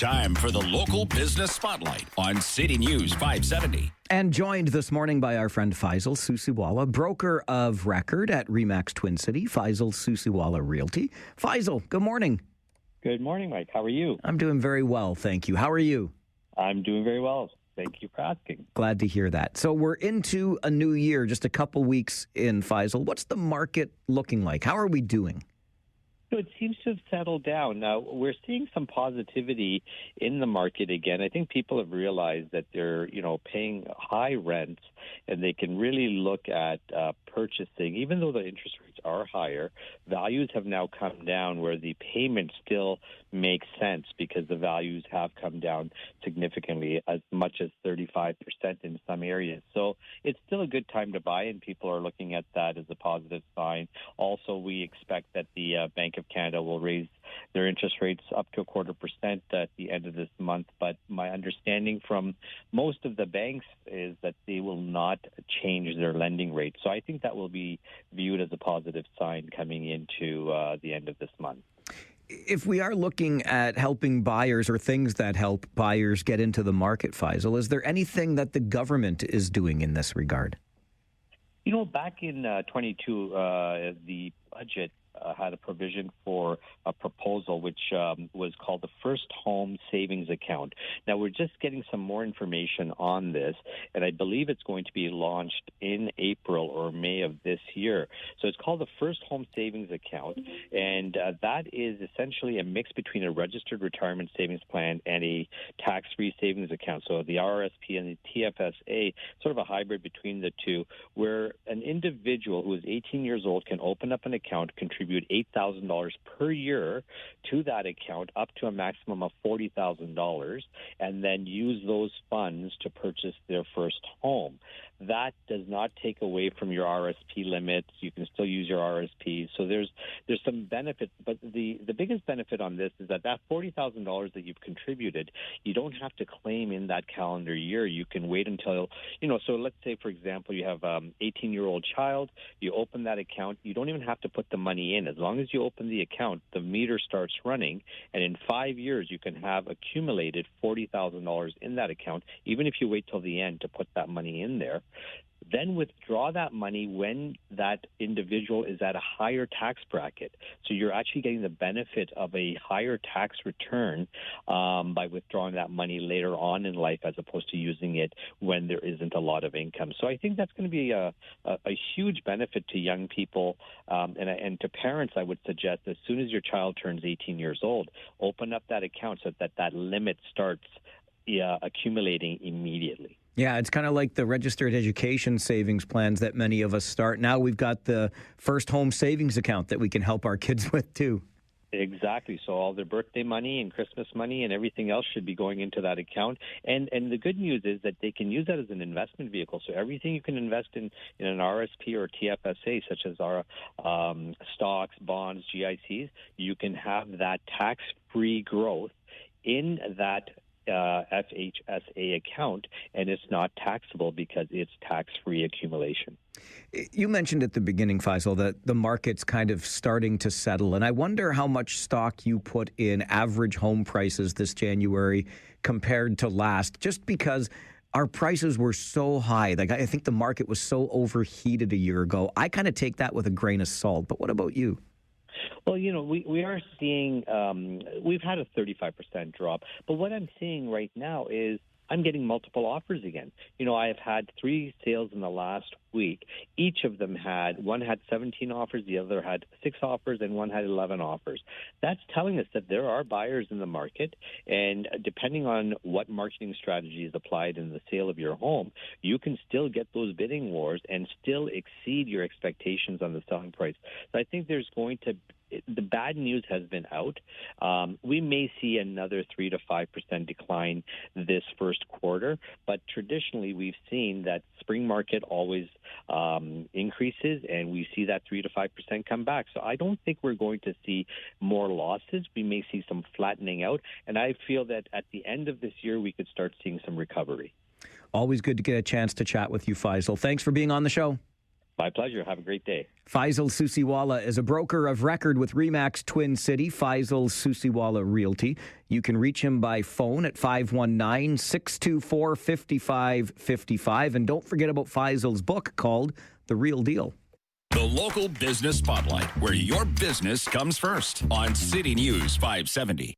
Time for the local business spotlight on City News 570. And joined this morning by our friend Faisal Susiwala, broker of record at Remax Twin City, Faisal Susiwala Realty. Faisal, good morning. Good morning, Mike. How are you? I'm doing very well, thank you. How are you? I'm doing very well. Thank you for asking. Glad to hear that. So we're into a new year, just a couple weeks in, Faisal. What's the market looking like? How are we doing? So it seems to have settled down. Now, we're seeing some positivity in the market again. I think people have realized that they're, paying high rents and they can really look at purchasing. Even though the interest rates are higher, values have now come down where the payment still makes sense because the values have come down significantly, as much as 35% in some areas. So it's still a good time to buy, and people are looking at that as a positive sign. Also, we expect that the Bank of Canada will raise their interest rates up to 0.25% at the end of this month. But my understanding from most of the banks is that they will not change their lending rate. So I think that will be viewed as a positive sign coming into the end of this month. If we are looking at helping buyers or things that help buyers get into the market, Faisal, is there anything that the government is doing in this regard? Back in 22, the budget had a provision for a proposal which was called the First Home Savings Account. Now, we're just getting some more information on this, and I believe it's going to be launched in April or May of this year. So it's called the First Home Savings Account, and that is essentially a mix between a registered retirement savings plan and a tax-free savings account. So the RRSP and the TFSA, sort of a hybrid between the two, where an individual who is 18 years old can open up an account, contribute $8,000 per year to that account, up to a maximum of $40,000, and then use those funds to purchase their first home. That does not take away from your RSP limits. You can still use your RSP. So there's some benefits, but the biggest benefit on this is that $40,000 that you've contributed, you don't have to claim in that calendar year. You can wait until, so let's say, for example, you have an 18-year-old child, you open that account, you don't even have to put the money in. As long as you open the account, the meter starts running, and in 5 years, you can have accumulated $40,000 in that account, even if you wait till the end to put that money in there. Then withdraw that money when that individual is at a higher tax bracket. So you're actually getting the benefit of a higher tax return by withdrawing that money later on in life, as opposed to using it when there isn't a lot of income. So I think that's going to be a huge benefit to young people and to parents. I would suggest as soon as your child turns 18 years old, open up that account so that limit starts accumulating immediately. Yeah, it's kind of like the registered education savings plans that many of us start. Now we've got the First Home Savings Account that we can help our kids with too. Exactly. So all their birthday money and Christmas money and everything else should be going into that account. And the good news is that they can use that as an investment vehicle. So everything you can invest in an RSP or TFSA, such as our stocks, bonds, GICs, you can have that tax-free growth in that FHSA account, and it's not taxable because it's tax-free accumulation. You mentioned at the beginning, Faisal, that the market's kind of starting to settle, and I wonder how much stock you put in average home prices this January compared to last, just because our prices were so high. Like, I think the market was so overheated a year ago. I kind of take that with a grain of salt, but what about you? Well, we are seeing, we've had a 35% drop. But what I'm seeing right now is I'm getting multiple offers again. I have had 3 sales in the last week. Each of them one had 17 offers, the other had 6 offers, and one had 11 offers. That's telling us that there are buyers in the market, and depending on what marketing strategy is applied in the sale of your home, you can still get those bidding wars and still exceed your expectations on the selling price. So I think the bad news has been out. We may see another 3 to 5% decline this first quarter, but traditionally we've seen that spring market always increases, and we see that 3 to 5% come back. So I don't think we're going to see more losses. We may see some flattening out, and I feel that at the end of this year we could start seeing some recovery. Always good to get a chance to chat with you, Faisal. Thanks for being on the show. My pleasure. Have a great day. Faisal Susiwala is a broker of record with Remax Twin City, Faisal Susiwala Realty. You can reach him by phone at 519-624-5555. And don't forget about Faisal's book called The Real Deal. The local business spotlight, where your business comes first on City News 570.